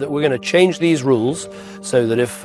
that we're going to change these rules so that if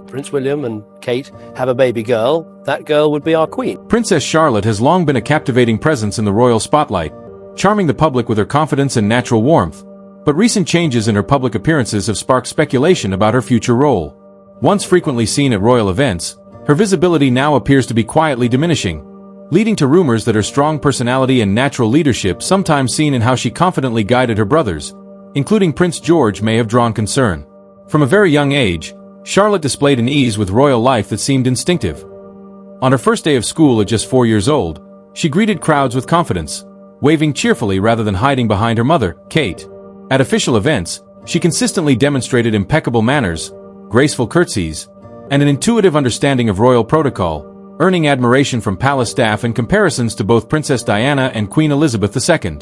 Prince William and Kate have a baby girl, that girl would be our queen. Princess Charlotte has long been a captivating presence in the royal spotlight, charming the public with her confidence and natural warmth. But recent changes in her public appearances have sparked speculation about her future role. Once frequently seen at royal events, her visibility now appears to be quietly diminishing, leading to rumors that her strong personality and natural leadership, sometimes seen in how she confidently guided her brothers, including Prince George, may have drawn concern. From a very young age, Charlotte displayed an ease with royal life that seemed instinctive. On her first day of school at just 4 years old, she greeted crowds with confidence, waving cheerfully rather than hiding behind her mother, Kate. At official events, she consistently demonstrated impeccable manners, graceful curtsies, and an intuitive understanding of royal protocol, earning admiration from palace staff and comparisons to both Princess Diana and Queen Elizabeth II.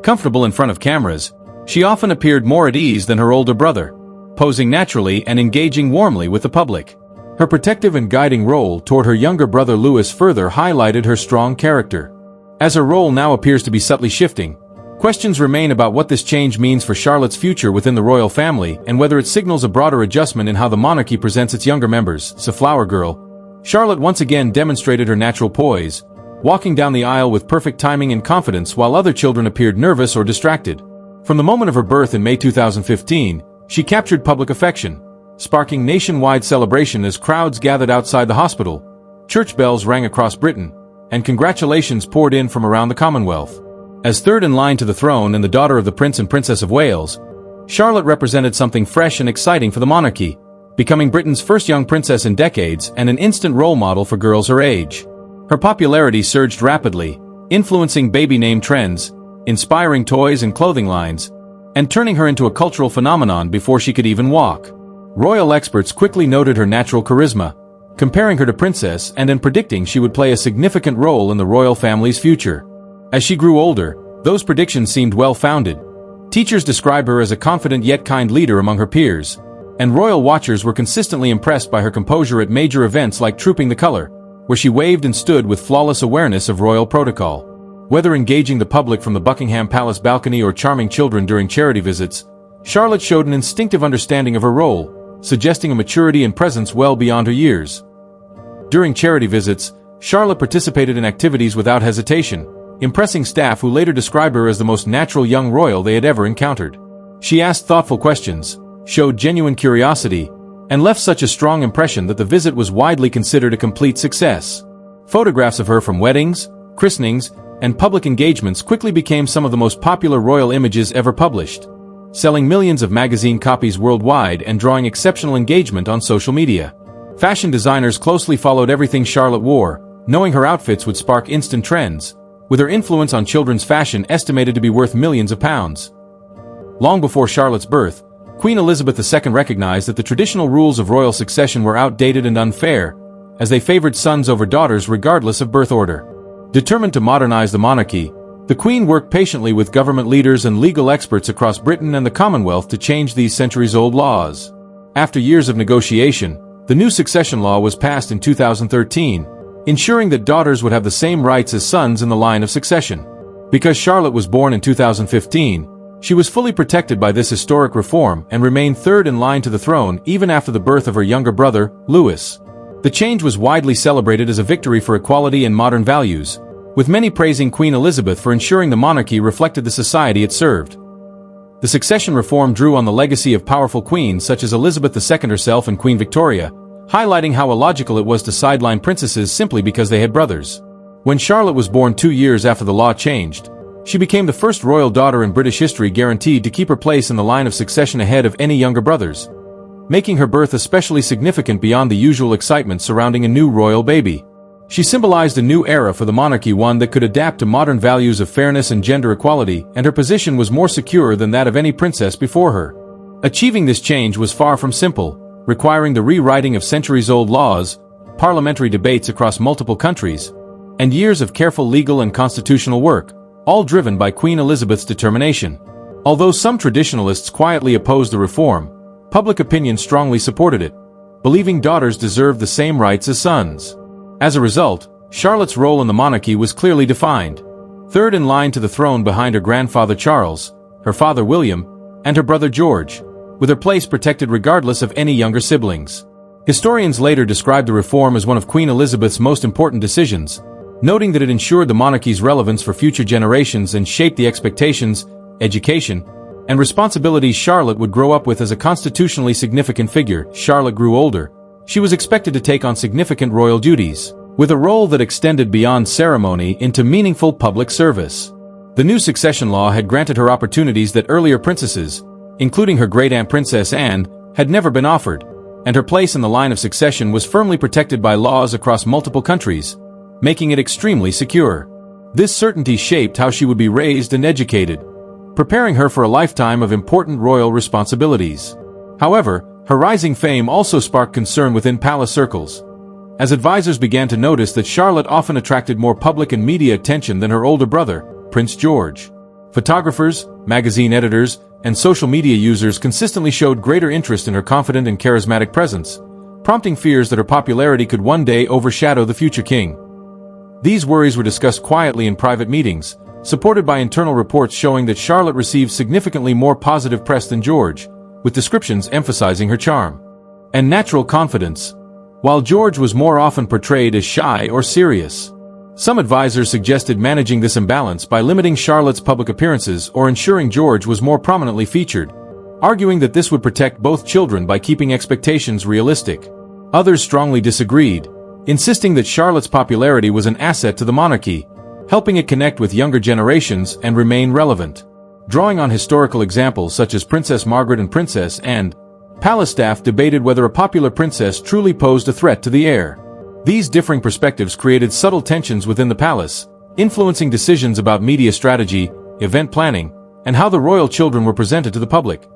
Comfortable in front of cameras, she often appeared more at ease than her older brother, posing naturally and engaging warmly with the public. Her protective and guiding role toward her younger brother Louis further highlighted her strong character. As her role now appears to be subtly shifting, questions remain about what this change means for Charlotte's future within the royal family and whether it signals a broader adjustment in how the monarchy presents its younger members. As a flower girl, Charlotte once again demonstrated her natural poise, walking down the aisle with perfect timing and confidence while other children appeared nervous or distracted. From the moment of her birth in May 2015, she captured public affection, sparking nationwide celebration as crowds gathered outside the hospital, church bells rang across Britain, and congratulations poured in from around the Commonwealth. As third in line to the throne and the daughter of the Prince and Princess of Wales, Charlotte represented something fresh and exciting for the monarchy, becoming Britain's first young princess in decades and an instant role model for girls her age. Her popularity surged rapidly, influencing baby name trends, inspiring toys and clothing lines, and turning her into a cultural phenomenon before she could even walk. Royal experts quickly noted her natural charisma, comparing her to Princess and predicting she would play a significant role in the royal family's future. As she grew older, those predictions seemed well-founded. Teachers described her as a confident yet kind leader among her peers, and royal watchers were consistently impressed by her composure at major events like Trooping the Colour, where she waved and stood with flawless awareness of royal protocol. Whether engaging the public from the Buckingham Palace balcony or charming children during charity visits, Charlotte showed an instinctive understanding of her role, suggesting a maturity and presence well beyond her years. During charity visits, Charlotte participated in activities without hesitation, impressing staff who later described her as the most natural young royal they had ever encountered. She asked thoughtful questions, showed genuine curiosity, and left such a strong impression that the visit was widely considered a complete success. Photographs of her from weddings, christenings, and public engagements quickly became some of the most popular royal images ever published, selling millions of magazine copies worldwide and drawing exceptional engagement on social media. Fashion designers closely followed everything Charlotte wore, knowing her outfits would spark instant trends, with her influence on children's fashion estimated to be worth millions of pounds. Long before Charlotte's birth, Queen Elizabeth II recognized that the traditional rules of royal succession were outdated and unfair, as they favored sons over daughters regardless of birth order. Determined to modernize the monarchy, the Queen worked patiently with government leaders and legal experts across Britain and the Commonwealth to change these centuries-old laws. After years of negotiation, the new succession law was passed in 2013, ensuring that daughters would have the same rights as sons in the line of succession. Because Charlotte was born in 2015, she was fully protected by this historic reform and remained third in line to the throne even after the birth of her younger brother, Louis. The change was widely celebrated as a victory for equality and modern values, with many praising Queen Elizabeth for ensuring the monarchy reflected the society it served. The succession reform drew on the legacy of powerful queens such as Elizabeth II herself and Queen Victoria, highlighting how illogical it was to sideline princesses simply because they had brothers. When Charlotte was born 2 years after the law changed, she became the first royal daughter in British history guaranteed to keep her place in the line of succession ahead of any younger brothers, making her birth especially significant beyond the usual excitement surrounding a new royal baby. She symbolized a new era for the monarchy, one that could adapt to modern values of fairness and gender equality, and her position was more secure than that of any princess before her. Achieving this change was far from simple, requiring the rewriting of centuries-old laws, parliamentary debates across multiple countries, and years of careful legal and constitutional work, all driven by Queen Elizabeth's determination. Although some traditionalists quietly opposed the reform, public opinion strongly supported it, believing daughters deserved the same rights as sons. As a result, Charlotte's role in the monarchy was clearly defined, third in line to the throne behind her grandfather Charles, her father William, and her brother George. with her place protected regardless of any younger siblings. Historians later described the reform as one of Queen Elizabeth's most important decisions, noting that it ensured the monarchy's relevance for future generations and shaped the expectations, education, and responsibilities Charlotte would grow up with as a constitutionally significant figure. Charlotte grew older. She was expected to take on significant royal duties, with a role that extended beyond ceremony into meaningful public service. The new succession law had granted her opportunities that earlier princesses, including her great-aunt Princess Anne, had never been offered, and her place in the line of succession was firmly protected by laws across multiple countries, making it extremely secure. This certainty shaped how she would be raised and educated, preparing her for a lifetime of important royal responsibilities. However, her rising fame also sparked concern within palace circles, as advisors began to notice that Charlotte often attracted more public and media attention than her older brother, Prince George. Photographers, magazine editors, and social media users consistently showed greater interest in her confident and charismatic presence, prompting fears that her popularity could one day overshadow the future king. These worries were discussed quietly in private meetings, supported by internal reports showing that Charlotte received significantly more positive press than George, with descriptions emphasizing her charm and natural confidence, while George was more often portrayed as shy or serious. Some advisors suggested managing this imbalance by limiting Charlotte's public appearances or ensuring George was more prominently featured, arguing that this would protect both children by keeping expectations realistic. Others strongly disagreed, insisting that Charlotte's popularity was an asset to the monarchy, helping it connect with younger generations and remain relevant. Drawing on historical examples such as Princess Margaret and Princess Anne, palace staff debated whether a popular princess truly posed a threat to the heir. These differing perspectives created subtle tensions within the palace, influencing decisions about media strategy, event planning, and how the royal children were presented to the public.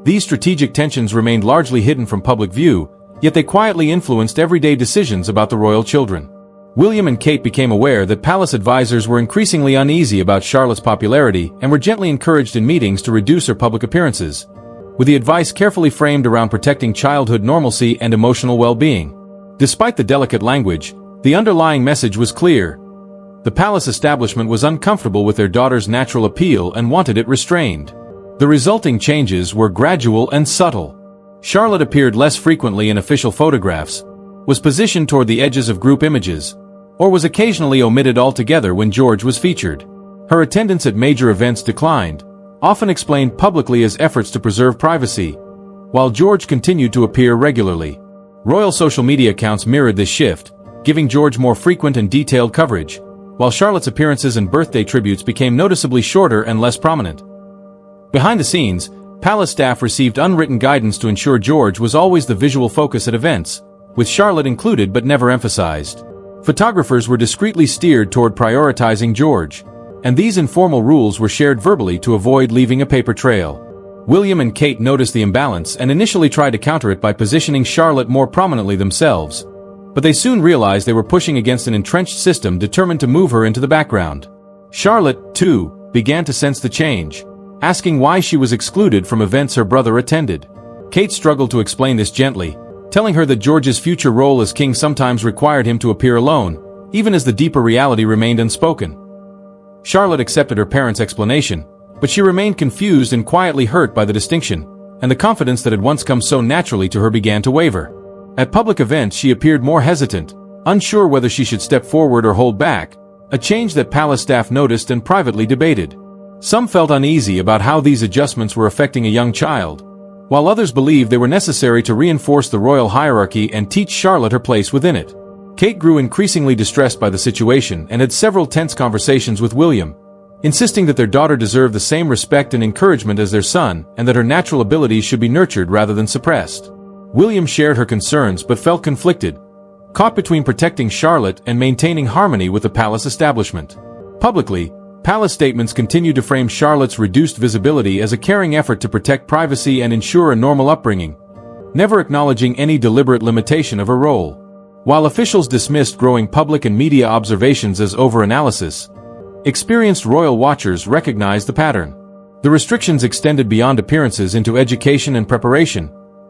These strategic tensions remained largely hidden from public view, yet they quietly influenced everyday decisions about the royal children. William and Kate became aware that palace advisors were increasingly uneasy about Charlotte's popularity and were gently encouraged in meetings to reduce her public appearances, with the advice carefully framed around protecting childhood normalcy and emotional well-being. Despite the delicate language, the underlying message was clear. The palace establishment was uncomfortable with their daughter's natural appeal and wanted it restrained. The resulting changes were gradual and subtle. Charlotte appeared less frequently in official photographs, was positioned toward the edges of group images, or was occasionally omitted altogether when George was featured. Her attendance at major events declined, often explained publicly as efforts to preserve privacy, while George continued to appear regularly. Royal social media accounts mirrored this shift, giving George more frequent and detailed coverage, while Charlotte's appearances and birthday tributes became noticeably shorter and less prominent. Behind the scenes, palace staff received unwritten guidance to ensure George was always the visual focus at events, with Charlotte included but never emphasized. Photographers were discreetly steered toward prioritizing George, and these informal rules were shared verbally to avoid leaving a paper trail. William and Kate noticed the imbalance and initially tried to counter it by positioning Charlotte more prominently themselves, but they soon realized they were pushing against an entrenched system determined to move her into the background. Charlotte, too, began to sense the change, asking why she was excluded from events her brother attended. Kate struggled to explain this gently, telling her that George's future role as king sometimes required him to appear alone, even as the deeper reality remained unspoken. Charlotte accepted her parents' explanation, but she remained confused and quietly hurt by the distinction, and the confidence that had once come so naturally to her began to waver. At public events she appeared more hesitant, unsure whether she should step forward or hold back, a change that palace staff noticed and privately debated. Some felt uneasy about how these adjustments were affecting a young child, while others believed they were necessary to reinforce the royal hierarchy and teach Charlotte her place within it. Kate grew increasingly distressed by the situation and had several tense conversations with William, insisting that their daughter deserved the same respect and encouragement as their son and that her natural abilities should be nurtured rather than suppressed. William shared her concerns but felt conflicted, caught between protecting Charlotte and maintaining harmony with the palace establishment. Publicly, palace statements continued to frame Charlotte's reduced visibility as a caring effort to protect privacy and ensure a normal upbringing, never acknowledging any deliberate limitation of her role. While officials dismissed growing public and media observations as over-analysis, experienced royal watchers recognized the pattern. The restrictions extended beyond appearances into education and preparation,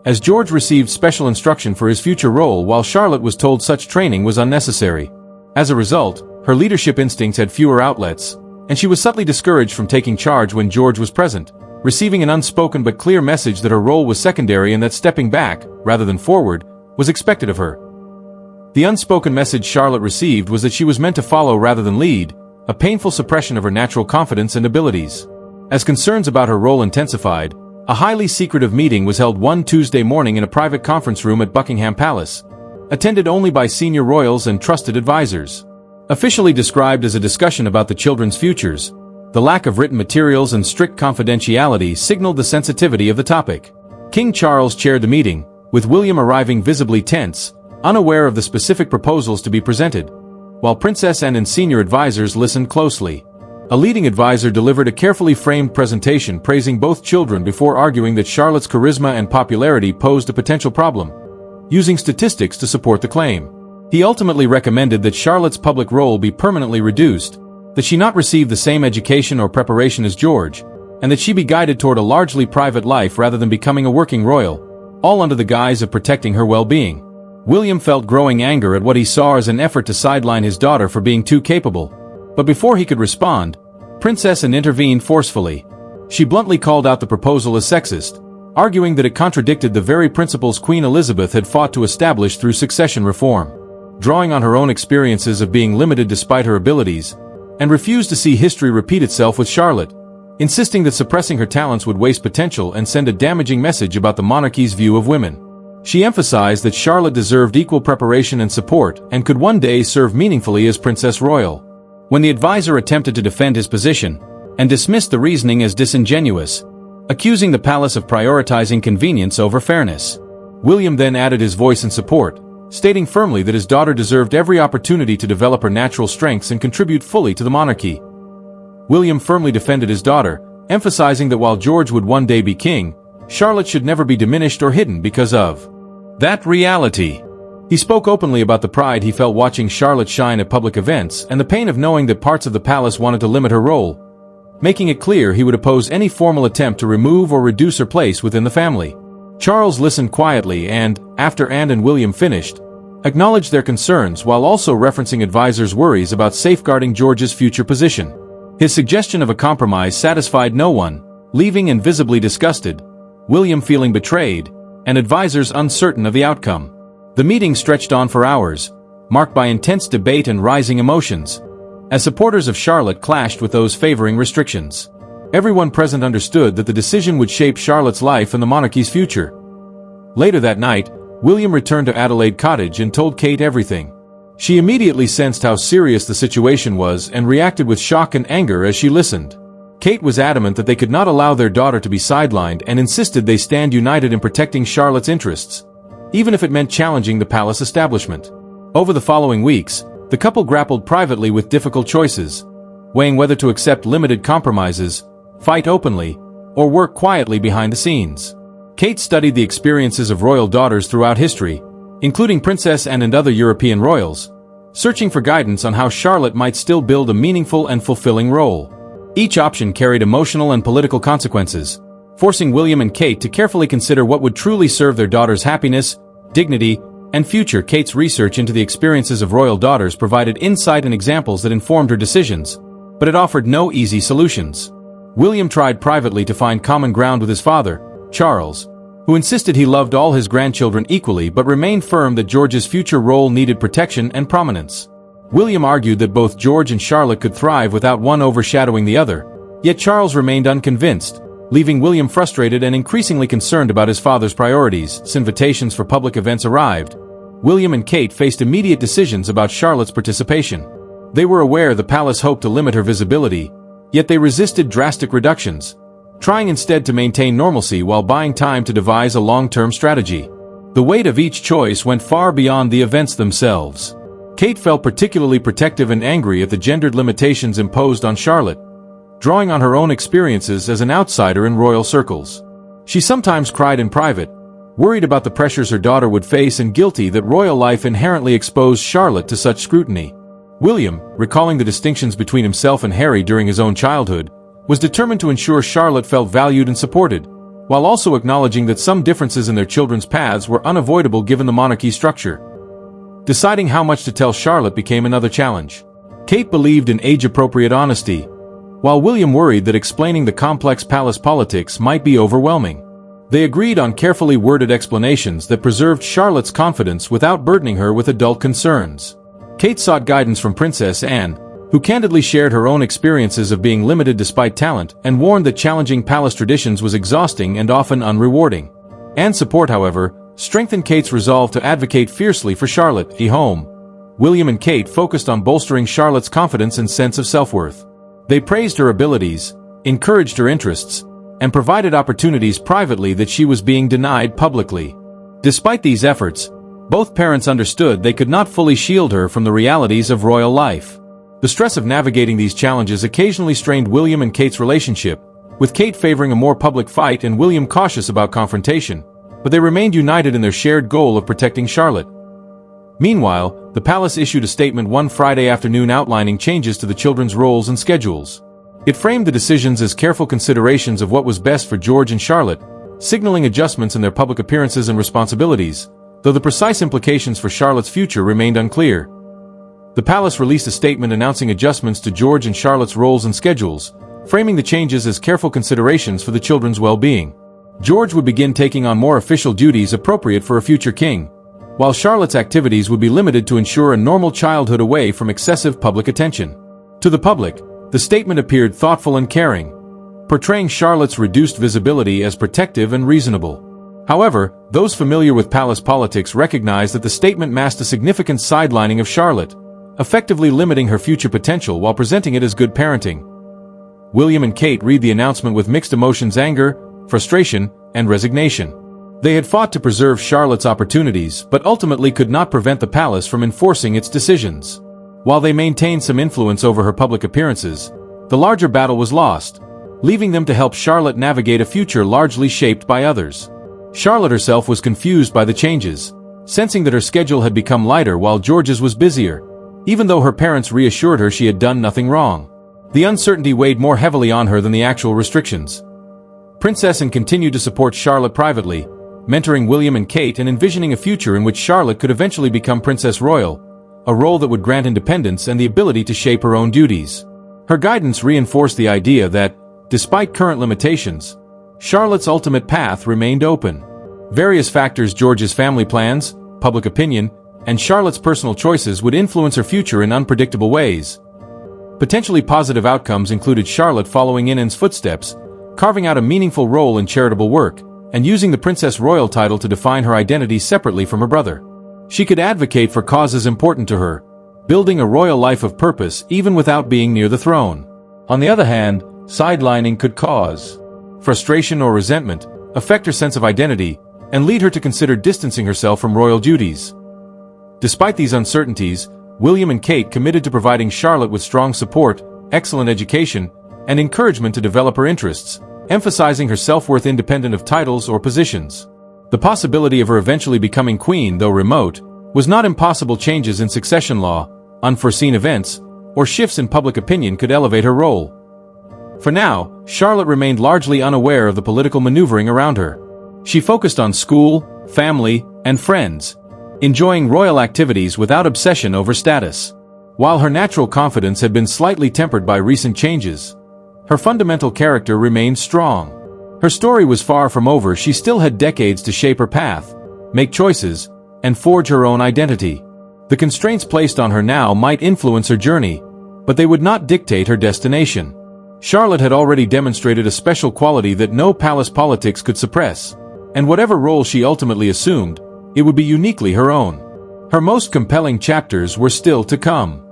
as George received special instruction for his future role while Charlotte was told such training was unnecessary. As a result, her leadership instincts had fewer outlets, and she was subtly discouraged from taking charge when George was present, receiving an unspoken but clear message that her role was secondary and that stepping back, rather than forward, was expected of her. The unspoken message Charlotte received was that she was meant to follow rather than lead, a painful suppression of her natural confidence and abilities. As concerns about her role intensified, a highly secretive meeting was held one Tuesday morning in a private conference room at Buckingham Palace, attended only by senior royals and trusted advisors. Officially described as a discussion about the children's futures, the lack of written materials and strict confidentiality signaled the sensitivity of the topic. King Charles chaired the meeting, with William arriving visibly tense, unaware of the specific proposals to be presented, while Princess Anne and senior advisors listened closely. A leading advisor delivered a carefully framed presentation praising both children before arguing that Charlotte's charisma and popularity posed a potential problem, using statistics to support the claim. He ultimately recommended that Charlotte's public role be permanently reduced, that she not receive the same education or preparation as George, and that she be guided toward a largely private life rather than becoming a working royal, all under the guise of protecting her well-being. William felt growing anger at what he saw as an effort to sideline his daughter for being too capable. But before he could respond, Princess Anne intervened forcefully. She bluntly called out the proposal as sexist, arguing that it contradicted the very principles Queen Elizabeth had fought to establish through succession reform. Drawing on her own experiences of being limited despite her abilities, and refused to see history repeat itself with Charlotte, insisting that suppressing her talents would waste potential and send a damaging message about the monarchy's view of women. She emphasized that Charlotte deserved equal preparation and support and could one day serve meaningfully as Princess Royal. When the advisor attempted to defend his position, and dismissed the reasoning as disingenuous, accusing the palace of prioritizing convenience over fairness, William then added his voice in support, stating firmly that his daughter deserved every opportunity to develop her natural strengths and contribute fully to the monarchy. William firmly defended his daughter, emphasizing that while George would one day be king, Charlotte should never be diminished or hidden because of that reality. He spoke openly about the pride he felt watching Charlotte shine at public events and the pain of knowing that parts of the palace wanted to limit her role, making it clear he would oppose any formal attempt to remove or reduce her place within the family. Charles listened quietly and, after Anne and William finished, acknowledged their concerns while also referencing advisors' worries about safeguarding George's future position. His suggestion of a compromise satisfied no one, leaving Anne visibly disgusted, William feeling betrayed, and advisors uncertain of the outcome. The meeting stretched on for hours, marked by intense debate and rising emotions, as supporters of Charlotte clashed with those favoring restrictions. Everyone present understood that the decision would shape Charlotte's life and the monarchy's future. Later that night, William returned to Adelaide Cottage and told Kate everything. She immediately sensed how serious the situation was and reacted with shock and anger as she listened. Kate was adamant that they could not allow their daughter to be sidelined and insisted they stand united in protecting Charlotte's interests, even if it meant challenging the palace establishment. Over the following weeks, the couple grappled privately with difficult choices, weighing whether to accept limited compromises, fight openly, or work quietly behind the scenes. Kate studied the experiences of royal daughters throughout history, including Princess Anne and other European royals, searching for guidance on how Charlotte might still build a meaningful and fulfilling role. Each option carried emotional and political consequences, forcing William and Kate to carefully consider what would truly serve their daughter's happiness, dignity, and future. Kate's research into the experiences of royal daughters provided insight and examples that informed her decisions, but it offered no easy solutions. William tried privately to find common ground with his father, Charles, who insisted he loved all his grandchildren equally but remained firm that George's future role needed protection and prominence. William argued that both George and Charlotte could thrive without one overshadowing the other, yet Charles remained unconvinced, leaving William frustrated and increasingly concerned about his father's priorities. As invitations for public events arrived, William and Kate faced immediate decisions about Charlotte's participation. They were aware the palace hoped to limit her visibility, yet they resisted drastic reductions, trying instead to maintain normalcy while buying time to devise a long-term strategy. The weight of each choice went far beyond the events themselves. Kate felt particularly protective and angry at the gendered limitations imposed on Charlotte, drawing on her own experiences as an outsider in royal circles. She sometimes cried in private, worried about the pressures her daughter would face and guilty that royal life inherently exposed Charlotte to such scrutiny. William, recalling the distinctions between himself and Harry during his own childhood, was determined to ensure Charlotte felt valued and supported, while also acknowledging that some differences in their children's paths were unavoidable given the monarchy structure. Deciding how much to tell Charlotte became another challenge. Kate believed in age-appropriate honesty, while William worried that explaining the complex palace politics might be overwhelming. They agreed on carefully worded explanations that preserved Charlotte's confidence without burdening her with adult concerns. Kate sought guidance from Princess Anne, who candidly shared her own experiences of being limited despite talent and warned that challenging palace traditions was exhausting and often unrewarding. Anne's support, however, strengthened Kate's resolve to advocate fiercely for Charlotte at home. William and Kate focused on bolstering Charlotte's confidence and sense of self-worth. They praised her abilities, encouraged her interests, and provided opportunities privately that she was being denied publicly. Despite these efforts, both parents understood they could not fully shield her from the realities of royal life. The stress of navigating these challenges occasionally strained William and Kate's relationship, with Kate favoring a more public fight and William cautious about confrontation, but they remained united in their shared goal of protecting Charlotte. Meanwhile, the palace issued a statement one Friday afternoon outlining changes to the children's roles and schedules. It framed the decisions as careful considerations of what was best for George and Charlotte, signaling adjustments in their public appearances and responsibilities, though the precise implications for Charlotte's future remained unclear. The palace released a statement announcing adjustments to George and Charlotte's roles and schedules, framing the changes as careful considerations for the children's well-being. George would begin taking on more official duties appropriate for a future king, while Charlotte's activities would be limited to ensure a normal childhood away from excessive public attention. To the public, the statement appeared thoughtful and caring, portraying Charlotte's reduced visibility as protective and reasonable. However, those familiar with palace politics recognized that the statement masked a significant sidelining of Charlotte, effectively limiting her future potential while presenting it as good parenting. William and Kate read the announcement with mixed emotions: anger, frustration, and resignation. They had fought to preserve Charlotte's opportunities, but ultimately could not prevent the palace from enforcing its decisions. While they maintained some influence over her public appearances, the larger battle was lost, leaving them to help Charlotte navigate a future largely shaped by others. Charlotte herself was confused by the changes, sensing that her schedule had become lighter while George's was busier, even though her parents reassured her she had done nothing wrong. The uncertainty weighed more heavily on her than the actual restrictions. Princess Anne continued to support Charlotte privately, mentoring William and Kate and envisioning a future in which Charlotte could eventually become Princess Royal, a role that would grant independence and the ability to shape her own duties. Her guidance reinforced the idea that, despite current limitations, Charlotte's ultimate path remained open. Various factors, George's family plans, public opinion, and Charlotte's personal choices would influence her future in unpredictable ways. Potentially positive outcomes included Charlotte following in Anne's footsteps, carving out a meaningful role in charitable work, and using the Princess Royal title to define her identity separately from her brother. She could advocate for causes important to her, building a royal life of purpose even without being near the throne. On the other hand, sidelining could cause frustration or resentment, affect her sense of identity, and lead her to consider distancing herself from royal duties. Despite these uncertainties, William and Kate committed to providing Charlotte with strong support, excellent education, and encouragement to develop her interests, emphasizing her self-worth independent of titles or positions. The possibility of her eventually becoming queen, though remote, was not impossible. Changes in succession law, unforeseen events, or shifts in public opinion could elevate her role. For now, Charlotte remained largely unaware of the political maneuvering around her. She focused on school, family, and friends, enjoying royal activities without obsession over status. While her natural confidence had been slightly tempered by recent changes, her fundamental character remained strong. Her story was far from over. She still had decades to shape her path, make choices, and forge her own identity. The constraints placed on her now might influence her journey, but they would not dictate her destination. Charlotte had already demonstrated a special quality that no palace politics could suppress, and whatever role she ultimately assumed, it would be uniquely her own. Her most compelling chapters were still to come.